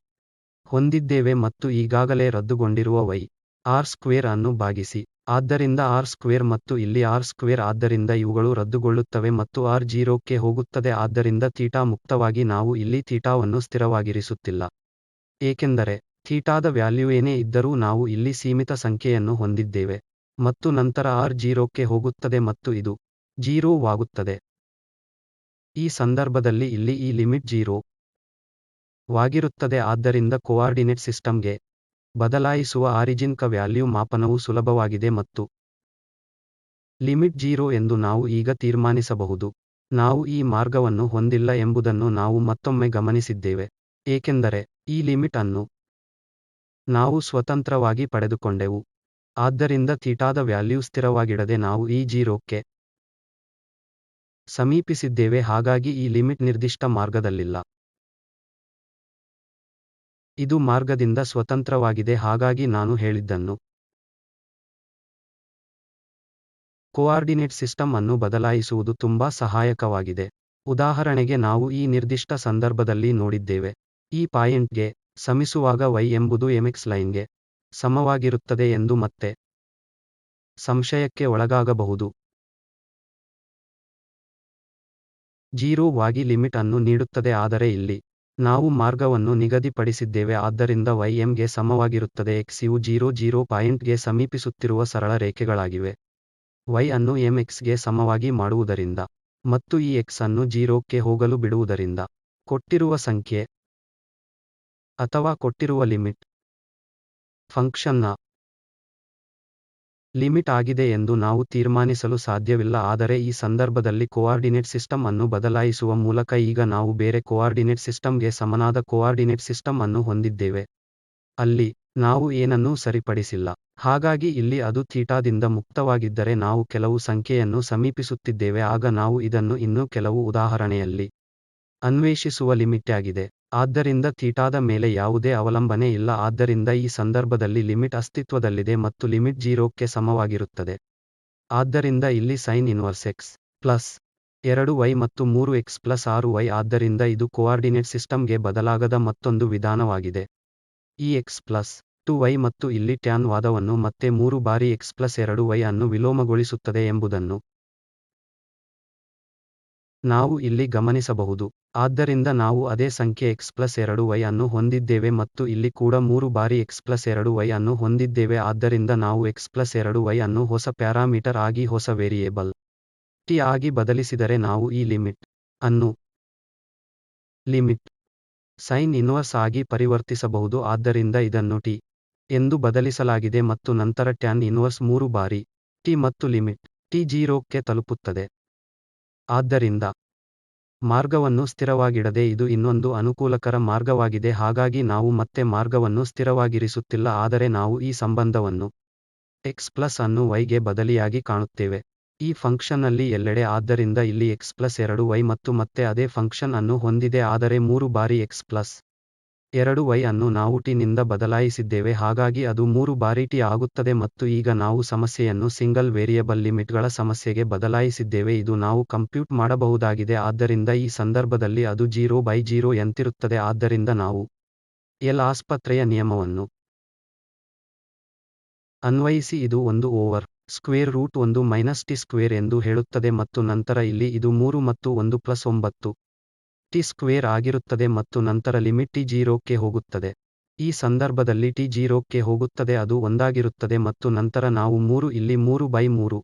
ಹೊಂದಿದ್ದೇವೆ ಮತ್ತು ಈಗಾಗಲೇ ರದ್ದುಗೊಂಡಿರುವ y r ಸ್ಕ್ವೇರ್ ಅನ್ನು ಭಾಗಿಸಿ ಆದ್ದರಿಂದ r ಸ್ಕ್ವೇರ್ ಮತ್ತು ಇಲ್ಲಿ r ಸ್ಕ್ವೇರ್ ಆದ್ದರಿಂದ ಇವುಗಳು ರದ್ದುಗೊಳ್ಳುತ್ತವೆ ಮತ್ತು r 0ಕ್ಕೆ ಹೋಗುತ್ತದೆ ಆದ್ದರಿಂದ ಥೀಟಾ ಮುಕ್ತವಾಗಿ ನಾವು ಇಲ್ಲಿ ಥೀಟಾವನ್ನು ಸ್ಥಿರವಾಗಿರಿಸುತ್ತಿಲ್ಲ ಏಕೆಂದರೆ ಥೀಟಾದ ವ್ಯಾಲ್ಯೂ ಏನೇ ಇದ್ದರೂ ನಾವು ಇಲ್ಲಿ ಸೀಮಿತ ಸಂಖ್ಯೆಯನ್ನು ಹೊಂದಿದ್ದೇವೆ ಮತ್ತು ನಂತರ r 0ಕ್ಕೆ ಹೋಗುತ್ತದೆ ಮತ್ತು ಇದು 0 ವಾಗುತ್ತದೆ. ಈ ಸಂದರ್ಭದಲ್ಲಿ ಇಲ್ಲಿ ಈ ಲಿಮಿಟ್ 0 ವಾಗಿರುತ್ತದೆ. ಆದ್ದರಿಂದ ಕೋಆರ್ಡಿನೇಟ್ ಸಿಸ್ಟಮ್ಗೆ ಬದಲಾಯಿಸುವ ಆರಿಜಿನ್ ಕ ವ್ಯಾಲ್ಯೂ ಮಾಪನವು ಸುಲಭವಾಗಿದೆ ಮತ್ತು ಲಿಮಿಟ್ 0 ಎಂದು ನಾವು ಈಗ ತೀರ್ಮಾನಿಸಬಹುದು. ನಾವು ಈ ಮಾರ್ಗವನ್ನು ಹೊಂದಿಲ್ಲ ಎಂಬುದನ್ನು ನಾವು ಮತ್ತೊಮ್ಮೆ ಗಮನಿಸಿದ್ದೇವೆ, ಏಕೆಂದರೆ ಈ ಲಿಮಿಟ್ ಅನ್ನು ನಾವು ಸ್ವತಂತ್ರವಾಗಿ ಪಡೆದುಕೊಂಡೆವು. ಆದ್ದರಿಂದ ಥೀಟಾದ ವ್ಯಾಲ್ಯೂ ಸ್ಥಿರವಾಗಿಡದೆ ನಾವು ಈ 0ಕ್ಕೆ ಸಮೀಪಿಸಿದ್ದೇವೆ, ಹಾಗಾಗಿ ಈ ಲಿಮಿಟ್ ನಿರ್ದಿಷ್ಟ ಮಾರ್ಗದಲ್ಲಿಲ್ಲ. ಇದು ಮಾರ್ಗದಿಂದ ಸ್ವತಂತ್ರವಾಗಿದೆ. ಹಾಗಾಗಿ ನಾನು ಹೇಳಿದ್ದನ್ನು ಕೋಆರ್ಡಿನೇಟ್ ಸಿಸ್ಟಮ್ ಅನ್ನು ಬದಲಾಯಿಸುವುದು ತುಂಬಾ ಸಹಾಯಕವಾಗಿದೆ. ಉದಾಹರಣೆಗೆ ನಾವು ಈ ನಿರ್ದಿಷ್ಟ ಸಂದರ್ಭದಲ್ಲಿ ನೋಡಿದ್ದೇವೆ. ಈ ಪಾಯಿಂಟ್ಗೆ ಸಮಿಸುವಾಗ y ಎಂಬುದು mx ಲೈನ್ಗೆ ಸಮವಾಗಿರುತ್ತದೆ ಎಂದು ಮತ್ತೆ ಸಂಶಯಕ್ಕೆ ಒಳಗಾಗಬಹುದು. 0 ವಾಗಿ ಲಿಮಿಟ್ ಅನ್ನು ನೀಡುತ್ತದೆ, ಆದರೆ ಇಲ್ಲಿ ನಾವು ಮಾರ್ಗವನ್ನು ನಿಗದಿಪಡಿಸಿದ್ದೇವೆ. ಆದ್ದರಿಂದ y m ಗೆ ಸಮವಾಗಿರುತ್ತದೆ. x ಇವು 0 ಪಾಯಿಂಟ್ಗೆ ಸಮೀಪಿಸುತ್ತಿರುವ ಸರಳ ರೇಖೆಗಳಾಗಿವೆ. y ಅನ್ನು mx ಗೆ ಸಮವಾಗಿ ಮಾಡುವುದರಿಂದ ಮತ್ತು ಈ x ಅನ್ನು 0ಕ್ಕೆ ಹೋಗಲು ಬಿಡುವುದರಿಂದ ಕೊಟ್ಟಿರುವ ಸಂಖ್ಯೆ ಅಥವಾ ಕೊಟ್ಟಿರುವ ಲಿಮಿಟ್ ಫಂಕ್ಷನ್ನ ಲಿಮಿಟ್ ಆಗಿದೆ ಎಂದು ನಾವು ತೀರ್ಮಾನಿಸಲು ಸಾಧ್ಯವಿಲ್ಲ. ಆದರೆ ಈ ಸಂದರ್ಭದಲ್ಲಿ ಕೋಆರ್ಡಿನೇಟ್ ಸಿಸ್ಟಮ್ ಅನ್ನು ಬದಲಾಯಿಸುವ ಮೂಲಕ ಈಗ ನಾವು ಬೇರೆ ಕೋಆರ್ಡಿನೇಟ್ ಸಿಸ್ಟಮ್ಗೆ ಸಮನಾದ ಕೋಆರ್ಡಿನೇಟ್ ಸಿಸ್ಟಮ್ ಅನ್ನು ಹೊಂದಿದ್ದೇವೆ, ಅಲ್ಲಿ ನಾವು ಏನನ್ನೂ ಸರಿಪಡಿಸಿಲ್ಲ. ಹಾಗಾಗಿ ಇಲ್ಲಿ ಅದು ಥೀಟಾದಿಂದ ಮುಕ್ತವಾಗಿದ್ದರೆ ನಾವು ಕೆಲವು ಸಂಖ್ಯೆಯನ್ನು ಸಮೀಪಿಸುತ್ತಿದ್ದೇವೆ. ಆಗ ನಾವು ಇದನ್ನು ಇನ್ನೂ ಕೆಲವು ಉದಾಹರಣೆಯಲ್ಲಿ ಅನ್ವೇಷಿಸುವ ಲಿಮಿಟ್ಯಾಗಿದೆ. ಆದ್ದರಿಂದ ಥೀಟಾದ ಮೇಲೆ ಯಾವುದೇ ಅವಲಂಬನೆ ಇಲ್ಲ. ಆದ್ದರಿಂದ ಈ ಸಂದರ್ಭದಲ್ಲಿ ಲಿಮಿಟ್ ಅಸ್ತಿತ್ವದಲ್ಲಿದೆ ಮತ್ತು ಲಿಮಿಟ್ 0ಕ್ಕೆ ಸಮವಾಗಿರುತ್ತದೆ. ಆದ್ದರಿಂದ ಇಲ್ಲಿ sine inverse x plus 2y ಮತ್ತು 3x ಪ್ಲಸ್ 6y. ಆದ್ದರಿಂದ ಇದು ಕೋಆರ್ಡಿನೇಟ್ ಸಿಸ್ಟಮ್ಗೆ ಬದಲಾಗದ ಮತ್ತೊಂದು ವಿಧಾನವಾಗಿದೆ. ಈ x ಪ್ಲಸ್ 2y ಮತ್ತು ಇಲ್ಲಿ ಟ್ಯಾನ್ ವಾದವನ್ನು ಮತ್ತೆ 3 ಬಾರಿ x ಪ್ಲಸ್ 2y ಅನ್ನು ವಿಲೋಮಗೊಳಿಸುತ್ತದೆ ಎಂಬುದನ್ನು ನಾವು ಇಲ್ಲಿ ಗಮನಿಸಬಹುದು. ಆದ್ದರಿಂದ ನಾವು ಅದೇ ಸಂಖ್ಯೆ x ಪ್ಲಸ್ 2y ಅನ್ನು ಹೊಂದಿದ್ದೇವೆ ಮತ್ತು ಇಲ್ಲಿ ಕೂಡ 3 ಬಾರಿ x ಪ್ಲಸ್ 2y ಅನ್ನು ಹೊಂದಿದ್ದೇವೆ. ಆದ್ದರಿಂದ ನಾವು x ಪ್ಲಸ್ 2y ಅನ್ನು ಹೊಸ ಪ್ಯಾರಾಮೀಟರ್ ಆಗಿ ಹೊಸ ವೇರಿಯೇಬಲ್ t ಆಗಿ ಬದಲಿಸಿದರೆ ನಾವು ಈ ಲಿಮಿಟ್ ಅನ್ನು ಲಿಮಿಟ್ ಸೈನ್ ಇನ್ವರ್ಸ್ ಆಗಿ ಪರಿವರ್ತಿಸಬಹುದು. ಆದ್ದರಿಂದ ಇದನ್ನು t ಎಂದು ಬದಲಿಸಲಾಗಿದೆ ಮತ್ತು ನಂತರ ಟ್ಯಾನ್ ಇನ್ವರ್ಸ್ 3 ಬಾರಿ t ಮತ್ತು ಲಿಮಿಟ್ t 0ಕ್ಕೆ ತಲುಪುತ್ತದೆ. ಆದ್ದರಿಂದ ಮಾರ್ಗವನ್ನು ಸ್ಥಿರವಾಗಿಡದೆ ಇದು ಇನ್ನೊಂದು ಅನುಕೂಲಕರ ಮಾರ್ಗವಾಗಿದೆ. ಹಾಗಾಗಿ ನಾವು ಮತ್ತೆ ಮಾರ್ಗವನ್ನು ಸ್ಥಿರವಾಗಿರಿಸುತ್ತಿಲ್ಲ, ಆದರೆ ನಾವು ಈ ಸಂಬಂಧವನ್ನು x ಪ್ಲಸ್ ಅನ್ನು y ಗೆ ಬದಲಿಯಾಗಿ ಕಾಣುತ್ತೇವೆ ಈ ಫಂಕ್ಷನ್ನಲ್ಲಿ ಎಲ್ಲೆಡೆ. ಆದ್ದರಿಂದ ಇಲ್ಲಿ x ಪ್ಲಸ್ 2y ಮತ್ತು ಮತ್ತೆ ಅದೇ ಫಂಕ್ಷನ್ ಅನ್ನು ಹೊಂದಿದೆ, ಆದರೆ 3 ಬಾರಿ x ಪ್ಲಸ್ 2y ಅನ್ನು ನಾವು t ನಿಂದ ಬದಲಾಯಿಸಿದ್ದೇವೆ. ಹಾಗಾಗಿ ಅದು 3 ಬಾರಿ t ಆಗುತ್ತದೆ ಮತ್ತು ಈಗ ನಾವು ಸಮಸ್ಯೆಯನ್ನು ಸಿಂಗಲ್ ವೇರಿಯಬಲ್ ಲಿಮಿಟ್ಗಳ ಸಮಸ್ಯೆಗೆ ಬದಲಾಯಿಸಿದ್ದೇವೆ. ಇದು ನಾವು ಕಂಪ್ಯೂಟ್ ಮಾಡಬಹುದಾಗಿದೆ. ಆದ್ದರಿಂದ ಈ ಸಂದರ್ಭದಲ್ಲಿ ಅದು 0/0 ಯಂತಿರುತ್ತದೆ. ಆದ್ದರಿಂದ ನಾವು ಎಲ್ ಆಸ್ಪತ್ರೆಯ ನಿಯಮವನ್ನು ಅನ್ವಯಿಸಿ ಇದು 1 over square root 1 minus T square ಎಂದು ಹೇಳುತ್ತದೆ ಮತ್ತು ನಂತರ ಇಲ್ಲಿ ಇದು 3 ಮತ್ತು 1 ಪ್ಲಸ್ 9 ಟಿ ಸ್ಕ್ವೇರ್ ಆಗಿರುತ್ತದೆ ಮತ್ತು ನಂತರ ಲಿಮಿಟ್ t 0ಕ್ಕೆ ಹೋಗುತ್ತದೆ. ಈ ಸಂದರ್ಭದಲ್ಲಿ t 0ಕ್ಕೆ ಹೋಗುತ್ತದೆ, ಅದು ಒಂದಾಗಿರುತ್ತದೆ ಮತ್ತು ನಂತರ ನಾವು 3 ಇಲ್ಲಿ 3/3.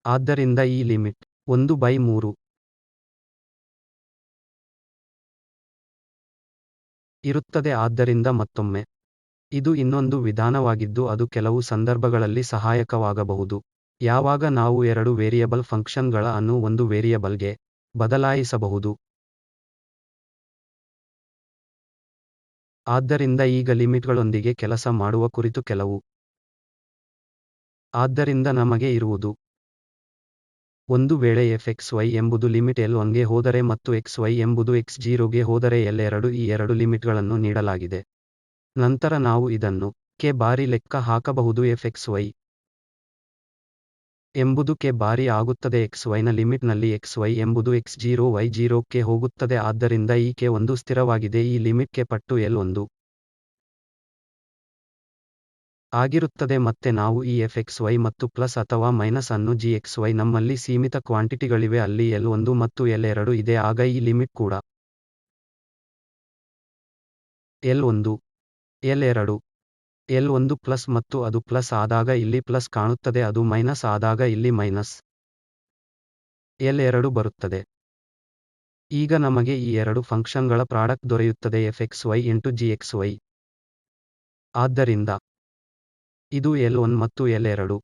ಆದ್ದರಿಂದ ಈ ಲಿಮಿಟ್ 1/3 ಇರುತ್ತದೆ. ಆದ್ದರಿಂದ ಮತ್ತೊಮ್ಮೆ ಇದು ಇನ್ನೊಂದು ವಿಧಾನವಾಗಿದ್ದು ಅದು ಕೆಲವು ಸಂದರ್ಭಗಳಲ್ಲಿ ಸಹಾಯಕವಾಗಬಹುದು, ಯಾವಾಗ ನಾವು 2 ವೇರಿಯಬಲ್ ಫಂಕ್ಷನ್ಗಳ ಅನ್ನು ಒಂದು ವೇರಿಯಬಲ್ಗೆ ಬದಲಾಯಿಸಬಹುದು. ಆದ್ದರಿಂದ ಈಗ ಲಿಮಿಟ್ಗಳೊಂದಿಗೆ ಕೆಲಸ ಮಾಡುವ ಕುರಿತು ಕೆಲವು. ಆದ್ದರಿಂದ ನಮಗೆ ಇರುವುದು, ಒಂದು ವೇಳೆ fxy ಎಂಬುದು ಲಿಮಿಟ್ L1 ಗೆ ಹೋದರೆ ಮತ್ತು xy ಎಂಬುದು x0 ಗೆ ಹೋದರೆ L2 ಈ 2 ಲಿಮಿಟ್ಗಳನ್ನು ನೀಡಲಾಗಿದೆ. ನಂತರ ನಾವು ಇದನ್ನು k ಬಾರಿ ಲೆಕ್ಕ ಹಾಕಬಹುದು. fxy ಎಂಬುದು k ಬಾರಿ ಆಗುತ್ತದೆ xy ನ ಲಿಮಿಟ್ನಲ್ಲಿ. xy ಎಂಬುದು x0 y0ಕ್ಕೆ ಹೋಗುತ್ತದೆ. ಆದ್ದರಿಂದ ಈ k ಒಂದು ಸ್ಥಿರವಾಗಿದೆ, ಈ ಲಿಮಿಟ್ k ಪಟ್ಟು L1 ಆಗಿರುತ್ತದೆ. ಮತ್ತೆ ನಾವು ಈ fxy ಮತ್ತು ಪ್ಲಸ್ ಅಥವಾ ಮೈನಸ್ ಅನ್ನು gxy ನಮ್ಮಲ್ಲಿ ಸೀಮಿತ ಕ್ವಾಂಟಿಟಿಗಳಿವೆ, ಅಲ್ಲಿ L1 ಮತ್ತು L2 ಇದೆ, ಆಗ ಈ ಲಿಮಿಟ್ ಕೂಡ L1 L2 L1 ಪ್ಲಸ್ ಮತ್ತು ಅದು ಪ್ಲಸ್ ಆದಾಗ ಇಲ್ಲಿ ಪ್ಲಸ್ ಕಾಣುತ್ತದೆ, ಅದು ಮೈನಸ್ ಆದಾಗ ಇಲ್ಲಿ ಮೈನಸ್ L2 ಬರುತ್ತದೆ. ಈಗ ನಮಗೆ ಈ ಎರಡು ಫಂಕ್ಷನ್ಗಳ ಪ್ರಾಡಕ್ಟ್ ದೊರೆಯುತ್ತದೆ fxy ಇಂಟು gxy. ಆದ್ದರಿಂದ ಇದು L1 ಮತ್ತು L2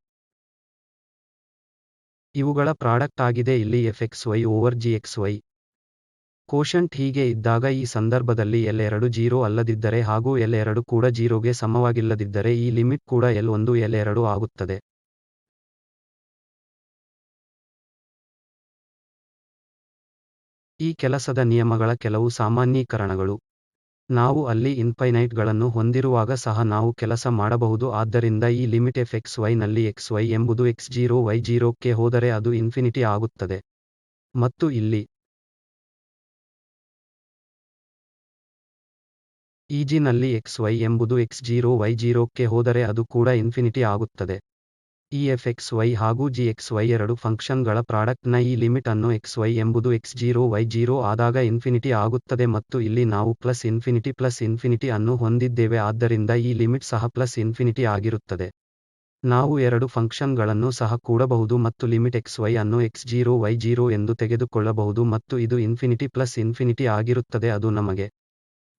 ಇವುಗಳ ಪ್ರಾಡಕ್ಟ್ ಆಗಿದೆ ಇಲ್ಲಿ fxy ಓವರ್ gxy. ಕೋಶಂಟ್ ಹೀಗೆ ಇದ್ದಾಗ ಈ ಸಂದರ್ಭದಲ್ಲಿ L2 0 ಅಲ್ಲದಿದ್ದರೆ ಹಾಗೂ L2 ಕೂಡ 0ಗೆ ಸಮವಾಗಿಲ್ಲದಿದ್ದರೆ ಈ ಲಿಮಿಟ್ ಕೂಡ L1 L2 ಆಗುತ್ತದೆ. ಈ ಕೆಲಸದ ನಿಯಮಗಳ ಕೆಲವು ಸಾಮಾನ್ಯೀಕರಣಗಳು. ನಾವು ಅಲ್ಲಿ ಇನ್ಫೈನೈಟ್ಗಳನ್ನು ಹೊಂದಿರುವಾಗ ಸಹ ನಾವು ಕೆಲಸ ಮಾಡಬಹುದು, ಆದ್ದರಿಂದ ಈ ಲಿಮಿಟ್ fxy ನಲ್ಲಿ xy ಎಂಬುದು x0 y0 ಕ್ಕೆ ಹೋದರೆ ಅದು ಇನ್ಫಿನಿಟಿ ಆಗುತ್ತದೆ. ಮತ್ತು ಇಲ್ಲಿ Eg ನಲ್ಲಿ xy ಎಂಬುದು x0 y0 ಕ್ಕೆ ಹೋದರೆ ಅದು ಕೂಡ ಇನ್ಫಿನಿಟಿ ಆಗುತ್ತದೆ. ಈ fxy ಹಾಗೂ gxy ಎರಡು ಫಂಕ್ಷನ್ಗಳ ಪ್ರಾಡಕ್ಟ್ ನ ಈ ಲಿಮಿಟ್ ಅನ್ನು xy ಎಂಬುದು x0 y0 ಆದಾಗ ಇನ್ಫಿನಿಟಿ ಆಗುತ್ತದೆ ಮತ್ತು ಇಲ್ಲಿ ನಾವು ಪ್ಲಸ್ ಇನ್ಫಿನಿಟಿ ಅನ್ನು ಹೊಂದಿದ್ದೇವೆ, ಆದ್ದರಿಂದ ಈ ಲಿಮಿಟ್ ಸಹ ಪ್ಲಸ್ ಇನ್ಫಿನಿಟಿ ಆಗಿರುತ್ತದೆ. ನಾವು ಎರಡು ಫಂಕ್ಷನ್ಗಳನ್ನು ಸಹ ಕೂಡಬಹುದು ಮತ್ತು ಲಿಮಿಟ್ xy ಅನ್ನು x0 y0 ಎಂದು ತೆಗೆದುಕೊಳ್ಳಬಹುದು ಮತ್ತು ಇದು ಇನ್ಫಿನಿಟಿ ಪ್ಲಸ್ ಇನ್ಫಿನಿಟಿ ಆಗಿರುತ್ತದೆ, ಅದು ನಮಗೆ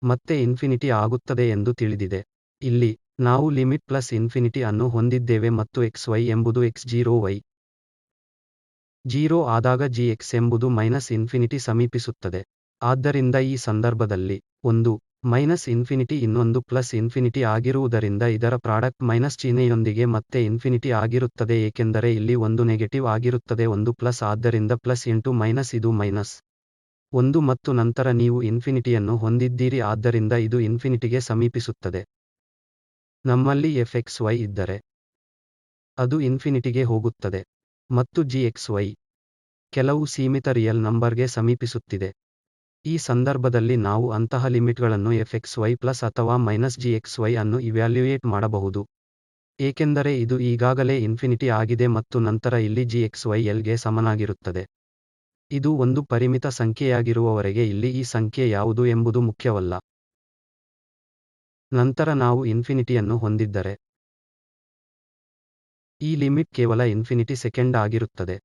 ಮತ್ತೆ ಇನ್ಫಿನಿಟಿ ಆಗುತ್ತದೆ ಎಂದು ತಿಳಿದಿದೆ. ಇಲ್ಲಿ ನಾವು ಲಿಮಿಟ್ ಪ್ಲಸ್ ಇನ್ಫಿನಿಟಿ ಅನ್ನು ಹೊಂದಿದ್ದೇವೆ ಮತ್ತು xy ಎಂಬುದು x0 y0 ಆದಾಗ gx ಎಂಬುದು ಮೈನಸ್ ಇನ್ಫಿನಿಟಿ ಸಮೀಪಿಸುತ್ತದೆ. ಆದ್ದರಿಂದ ಈ ಸಂದರ್ಭದಲ್ಲಿ ಒಂದು ಮೈನಸ್ ಇನ್ಫಿನಿಟಿ ಇನ್ನೊಂದು ಪ್ಲಸ್ ಇನ್ಫಿನಿಟಿ ಆಗಿರುವುದರಿಂದ ಇದರ ಪ್ರಾಡಕ್ಟ್ ಮೈನಸ್ ಚಿಹ್ನೆಯೊಂದಿಗೆ ಮತ್ತೆ ಇನ್ಫಿನಿಟಿ ಆಗಿರುತ್ತದೆ, ಏಕೆಂದರೆ ಇಲ್ಲಿ ಒಂದು ನೆಗೆಟಿವ್ ಆಗಿರುತ್ತದೆ ಒಂದು ಪ್ಲಸ್, ಆದ್ದರಿಂದ ಪ್ಲಸ್ ಇಂಟು ಮೈನಸ್ ಇದು ಮೈನಸ್ 1 ಮತ್ತು ನಂತರ ನೀವು ಇನ್ಫಿನಿಟಿಯನ್ನು ಹೊಂದಿದ್ದೀರಿ, ಆದ್ದರಿಂದ ಇದು ಇನ್ಫಿನಿಟಿಗೆ ಸಮೀಪಿಸುತ್ತದೆ. ನಮ್ಮಲ್ಲಿ fxy ಇದ್ದರೆ ಅದು ಇನ್ಫಿನಿಟಿಗೆ ಹೋಗುತ್ತದೆ ಮತ್ತು gxy ಕೆಲವು ಸೀಮಿತ ರಿಯಲ್ ನಂಬರ್ಗೆ ಸಮೀಪಿಸುತ್ತಿದೆ. ಈ ಸಂದರ್ಭದಲ್ಲಿ ನಾವು ಅಂತಹ ಲಿಮಿಟ್ಗಳನ್ನು fxy ಪ್ಲಸ್ ಅಥವಾ ಮೈನಸ್ gxy ಅನ್ನು ಇವ್ಯಾಲ್ಯೂಯೇಟ್ ಮಾಡಬಹುದು, ಏಕೆಂದರೆ ಇದು ಈಗಾಗಲೇ ಇನ್ಫಿನಿಟಿ ಆಗಿದೆ ಮತ್ತು ನಂತರ ಇಲ್ಲಿ gxy L ಗೆ ಸಮನಾಗಿರುತ್ತದೆ. ಇದು ಒಂದು ಪರಿಮಿತ ಸಂಖ್ಯೆಯಾಗಿರುವವರೆಗೆ ಇಲ್ಲಿ ಈ ಸಂಖ್ಯೆ ಯಾವುದು ಎಂಬುದು ಮುಖ್ಯವಲ್ಲ. ನಂತರ ನಾವು ಇನ್ಫಿನಿಟಿಯನ್ನು ಹೊಂದಿದ್ದರೆ ಈ ಲಿಮಿಟ್ ಕೇವಲ ಇನ್ಫಿನಿಟಿ ಸೆಕೆಂಡ್ ಆಗಿರುತ್ತದೆ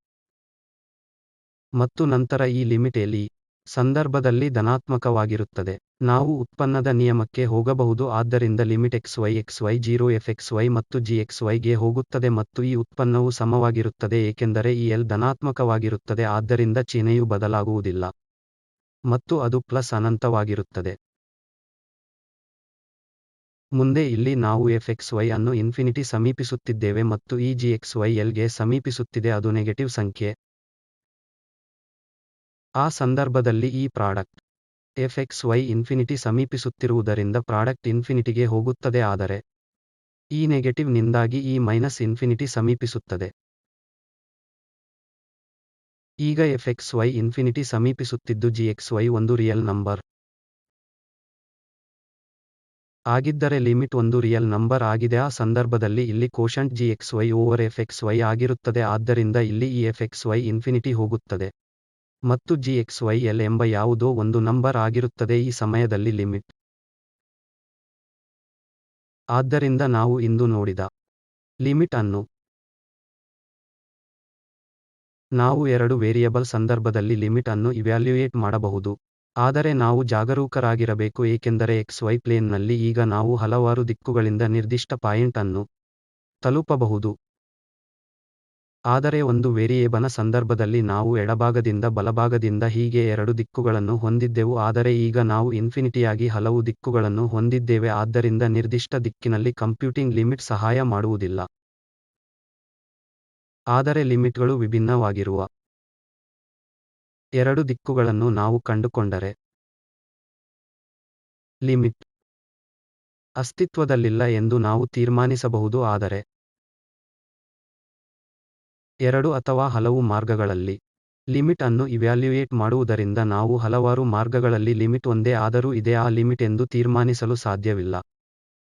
ಮತ್ತು ನಂತರ ಈ ಲಿಮಿಟ್ L ಈ ಸಂದರ್ಭದಲ್ಲಿ ಧನಾತ್ಮಕವಾಗಿರುತ್ತದೆ. ನಾವು ಉತ್ಪನ್ನದ ನಿಯಮಕ್ಕೆ ಹೋಗಬಹುದು, ಆದ್ದರಿಂದ ಲಿಮಿಟ್ xy 0 fxy ಮತ್ತು gxy ಗೆ ಹೋಗುತ್ತದೆ ಮತ್ತು ಈ ಉತ್ಪನ್ನವು ಸಮವಾಗಿರುತ್ತದೆ ಏಕೆಂದರೆ ಈ L ಧನಾತ್ಮಕವಾಗಿರುತ್ತದೆ, ಆದ್ದರಿಂದ ಚಿಹ್ನೆಯು ಬದಲಾಗುವುದಿಲ್ಲ ಮತ್ತು ಅದು ಪ್ಲಸ್ ಅನಂತವಾಗಿರುತ್ತದೆ. ಮುಂದೆ ಇಲ್ಲಿ ನಾವು fxy ಅನ್ನು ಇನ್ಫಿನಿಟಿ ಸಮೀಪಿಸುತ್ತಿದ್ದೇವೆ ಮತ್ತು ಈ gxy L ಗೆ ಸಮೀಪಿಸುತ್ತಿದೆ, ಅದು ನೆಗೆಟಿವ್ ಸಂಖ್ಯೆ. ಆ ಸಂದರ್ಭದಲ್ಲಿ ಈ ಪ್ರಾಡಕ್ಟ್ fxy ಇನ್ಫಿನಿಟಿ ಸಮೀಪಿಸುತ್ತಿರುವುದರಿಂದ ಪ್ರಾಡಕ್ಟ್ ಇನ್ಫಿನಿಟಿಗೆ ಹೋಗುತ್ತದೆ, ಆದರೆ ಈ ನೆಗೆಟಿವ್ ನಿಂದಾಗಿ ಈ ಮೈನಸ್ ಇನ್ಫಿನಿಟಿ ಸಮೀಪಿಸುತ್ತದೆ. ಈಗ fxy ಇನ್ಫಿನಿಟಿ ಸಮೀಪಿಸುತ್ತಿದ್ದು gxy ಒಂದು ರಿಯಲ್ ನಂಬರ್ ಆಗಿದ್ದರೆ ಲಿಮಿಟ್ ಒಂದು ರಿಯಲ್ ನಂಬರ್ ಆಗಿದೆ, ಆ ಸಂದರ್ಭದಲ್ಲಿ ಇಲ್ಲಿ ಕೋಶಂಟ್ gxy ಓವರ್ fxy ಆಗಿರುತ್ತದೆ, ಆದ್ದರಿಂದ ಇಲ್ಲಿ ಈ fxy ಇನ್ಫಿನಿಟಿ ಹೋಗುತ್ತದೆ ಮತ್ತು gxy L ಎಂಬ ಯಾವುದೋ ಒಂದು ನಂಬರ್ ಆಗಿರುತ್ತದೆ ಈ ಸಮಯದಲ್ಲಿ ಲಿಮಿಟ್. ಆದ್ದರಿಂದ ನಾವು ಇಂದು ನೋಡಿದ ಲಿಮಿಟ್ ಅನ್ನು ನಾವು ಎರಡು ವೇರಿಯಬಲ್ ಸಂದರ್ಭದಲ್ಲಿ ಲಿಮಿಟ್ ಅನ್ನು ಇವ್ಯಾಲ್ಯೂಯೇಟ್ ಮಾಡಬಹುದು, ಆದರೆ ನಾವು ಜಾಗರೂಕರಾಗಿರಬೇಕು ಏಕೆಂದರೆ xy ಪ್ಲೇನ್ನಲ್ಲಿ ಈಗ ನಾವು ಹಲವಾರು ದಿಕ್ಕುಗಳಿಂದ ನಿರ್ದಿಷ್ಟ ಪಾಯಿಂಟ್ ಅನ್ನು ತಲುಪಬಹುದು. ಆದರೆ ಒಂದು ವೇರಿಯೇಬಲ್ನ ಸಂದರ್ಭದಲ್ಲಿ ನಾವು ಎಡಭಾಗದಿಂದ ಬಲಭಾಗದಿಂದ ಹೀಗೆ ಎರಡು ದಿಕ್ಕುಗಳನ್ನು ಹೊಂದಿದ್ದೆವು, ಆದರೆ ಈಗ ನಾವು ಇನ್ಫಿನಿಟಿಯಾಗಿ ಹಲವು ದಿಕ್ಕುಗಳನ್ನು ಹೊಂದಿದ್ದೇವೆ, ಆದ್ದರಿಂದ ನಿರ್ದಿಷ್ಟ ದಿಕ್ಕಿನಲ್ಲಿ ಕಂಪ್ಯೂಟಿಂಗ್ ಲಿಮಿಟ್ ಸಹಾಯ ಮಾಡುವುದಿಲ್ಲ. ಆದರೆ ಲಿಮಿಟ್ಗಳು ವಿಭಿನ್ನವಾಗಿರುವ ಎರಡು ದಿಕ್ಕುಗಳನ್ನು ನಾವು ಕಂಡುಕೊಂಡರೆ ಲಿಮಿಟ್ ಅಸ್ತಿತ್ವದಲ್ಲಿಲ್ಲ ಎಂದು ನಾವು ತೀರ್ಮಾನಿಸಬಹುದು, ಆದರೆ ಎರಡು ಅಥವಾ ಹಲವು ಮಾರ್ಗಗಳಲ್ಲಿ ಲಿಮಿಟ್ ಅನ್ನು ಇವ್ಯಾಲ್ಯೂಯೇಟ್ ಮಾಡುವುದರಿಂದ ನಾವು ಹಲವಾರು ಮಾರ್ಗಗಳಲ್ಲಿ ಲಿಮಿಟ್ ಒಂದೇ ಆದರೂ ಇದೆ ಆ ಲಿಮಿಟ್ ಎಂದು ತೀರ್ಮಾನಿಸಲು ಸಾಧ್ಯವಿಲ್ಲ.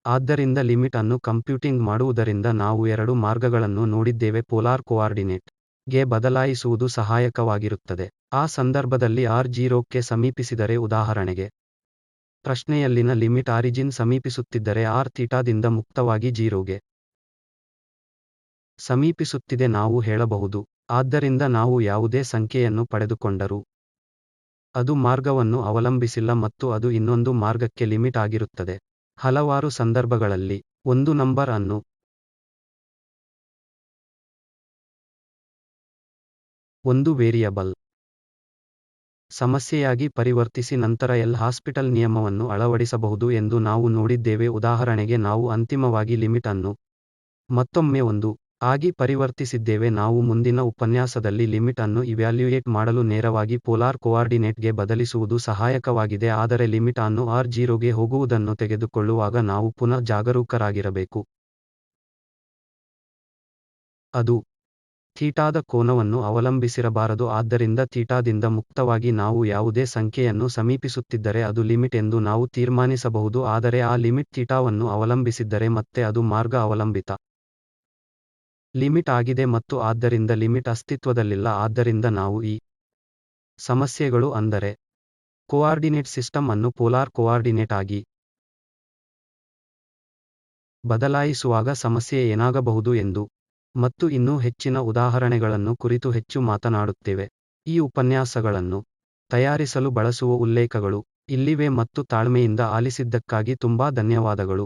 ಆದ್ದರಿಂದ ಲಿಮಿಟ್ ಅನ್ನು ಕಂಪ್ಯೂಟಿಂಗ್ ಮಾಡುವುದರಿಂದ ನಾವು ಎರಡು ಮಾರ್ಗಗಳನ್ನು ನೋಡಿದ್ದೇವೆ, ಪೋಲಾರ್ ಕೋಆರ್ಡಿನೇಟ್ ಗೆ ಬದಲಾಯಿಸುವುದು ಸಹಾಯಕವಾಗಿರುತ್ತದೆ. ಆ ಸಂದರ್ಭದಲ್ಲಿ r 0 ಕ್ಕೆ ಸಮೀಪಿಸಿದರೆ, ಉದಾಹರಣೆಗೆ ಪ್ರಶ್ನೆಯಲ್ಲಿನ ಲಿಮಿಟ್ ಆರಿಜಿನ್ ಸಮೀಪಿಸುತ್ತಿದ್ದರೆ r ಥೀಟಾದಿಂದ ಮುಕ್ತವಾಗಿ 0ಗೆ ಸಮೀಪಿಸುತ್ತಿದೆ ನಾವು ಹೇಳಬಹುದು. ಆದ್ದರಿಂದ ನಾವು ಯಾವುದೇ ಸಂಖ್ಯೆಯನ್ನು ಪಡೆದುಕೊಂಡರೂ ಅದು ಮಾರ್ಗವನ್ನು ಅವಲಂಬಿಸಿಲ್ಲ ಮತ್ತು ಅದು ಇನ್ನೊಂದು ಮಾರ್ಗಕ್ಕೆ ಲಿಮಿಟ್ ಆಗಿರುತ್ತದೆ. ಹಲವಾರು ಸಂದರ್ಭಗಳಲ್ಲಿ ಒಂದು ನಂಬರ್ ಅನ್ನು ಒಂದು ವೇರಿಯಬಲ್ ಸಮಸ್ಯೆಯಾಗಿ ಪರಿವರ್ತಿಸಿ ನಂತರ ಎಲ್ ಹಾಸ್ಪಿಟಲ್ ನಿಯಮವನ್ನು ಅಳವಡಿಸಬಹುದು ಎಂದು ನಾವು ನೋಡಿದ್ದೇವೆ. ಉದಾಹರಣೆಗೆ ನಾವು ಅಂತಿಮವಾಗಿ ಲಿಮಿಟ್ ಅನ್ನು ಮತ್ತೊಮ್ಮೆ 1 ಆಗಿ ಪರಿವರ್ತಿಸಿದ್ದೇವೆ. ನಾವು ಮುಂದಿನ ಉಪನ್ಯಾಸದಲ್ಲಿ ಲಿಮಿಟ್ ಅನ್ನು ಇವ್ಯಾಲ್ಯೂಯೇಟ್ ಮಾಡಲು ನೇರವಾಗಿ ಪೋಲಾರ್ ಕೋಆರ್ಡಿನೇಟ್ಗೆ ಬದಲಿಸುವುದು ಸಹಾಯಕವಾಗಿದೆ, ಆದರೆ ಲಿಮಿಟ್ ಅನ್ನು r 0ಗೆ ಹೋಗುವುದನ್ನು ತೆಗೆದುಕೊಳ್ಳುವಾಗ ನಾವು ಪುನಃ ಜಾಗರೂಕರಾಗಿರಬೇಕು. ಅದು ಥೀಟಾದ ಕೋನವನ್ನು ಅವಲಂಬಿಸಿರಬಾರದು. ಆದ್ದರಿಂದ ಥೀಟಾದಿಂದ ಮುಕ್ತವಾಗಿ ನಾವು ಯಾವುದೇ ಸಂಖ್ಯೆಯನ್ನು ಸಮೀಪಿಸುತ್ತಿದ್ದರೆ ಅದು ಲಿಮಿಟ್ ಎಂದು ನಾವು ತೀರ್ಮಾನಿಸಬಹುದು, ಆದರೆ ಆ ಲಿಮಿಟ್ ಥೀಟಾವನ್ನು ಅವಲಂಬಿಸಿದ್ದರೆ ಮತ್ತೆ ಅದು ಮಾರ್ಗ ಅವಲಂಬಿತ ಲಿಮಿಟ್ ಆಗಿದೆ ಮತ್ತು ಆದ್ದರಿಂದ ಲಿಮಿಟ್ ಅಸ್ತಿತ್ವದಲ್ಲಿಲ್ಲ. ಆದ್ದರಿಂದ ನಾವು ಈ ಸಮಸ್ಯೆಗಳು ಅಂದರೆ ಕೋಆರ್ಡಿನೇಟ್ ಸಿಸ್ಟಮ್ ಅನ್ನು ಪೋಲಾರ್ ಕೋಆರ್ಡಿನೇಟ್ ಆಗಿ ಬದಲಾಯಿಸುವಾಗ ಸಮಸ್ಯೆ ಏನಾಗಬಹುದು ಎಂದು ಮತ್ತು ಇನ್ನೂ ಹೆಚ್ಚಿನ ಉದಾಹರಣೆಗಳನ್ನು ಕುರಿತು ಹೆಚ್ಚು ಮಾತನಾಡುತ್ತೇವೆ. ಈ ಉಪನ್ಯಾಸಗಳನ್ನು ತಯಾರಿಸಲು ಬಳಸುವ ಉಲ್ಲೇಖಗಳು ಇಲ್ಲಿವೆ ಮತ್ತು ತಾಳ್ಮೆಯಿಂದ ಆಲಿಸಿದ್ದಕ್ಕಾಗಿ ತುಂಬಾ ಧನ್ಯವಾದಗಳು.